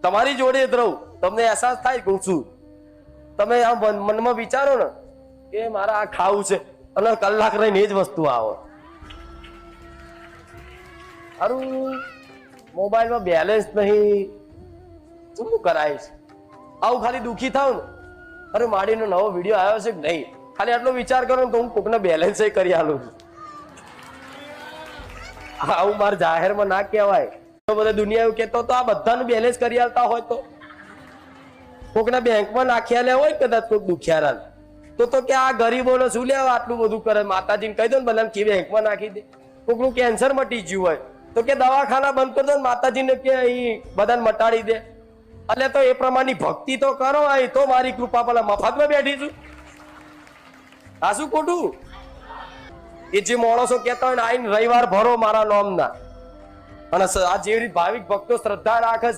તમારી જોડે જ રહું, તમને અહેસાસ થાય કે હું છું. તમે આમ મનમાં વિચારો ને કે મારે આ ખાવું છે, અને કલાક રહીને એ જ વસ્તુ આવે. સારું મોબાઈલમાં બેલેન્સ નહીં, શું કરાય છે? આવું ખાલી દુઃખી થાવ ને, અરે માડીનો નવો વિડીયો આવ્યો છે કે નહીં, ખાલી આટલો વિચાર કરો ને તો હું કોકને બેલેન્સ કરી આલું છું. આવું મારે જાહેરમાં ના કહેવાય. બધા દુનિયા એવું કહેતો તો આ બધાનું બેલેન્સ કરી આલતા હોય તો કોકના બેંકમાં નાખ્યા લે હોય કદાચ કોઈક દુખિયારા તો કે આ ગરીબોને શું લેવા આટલું બધું કરે? માતાજીને કહી દો ને બધાને કે બેંકમાં નાખી દે. કોકનું કેન્સર મટી ગયું હોય તો કે દવાખાના બંધ કરી દો ને માતાજીને કે અહીં બધાને મટાડી દે. એટલે તો એ પ્રમાણની ભક્તિ તો કરો. અહીં તો મારી કૃપા પેલા મફતમાં બેઠી છું. આ શું ખોટું? એ જે માણસો કહેતા હોય ને આઈને રવિવાર ભરો મારા નામના, અને આ જેવી રીતે ભાવિક ભક્તો શ્રદ્ધા રાખે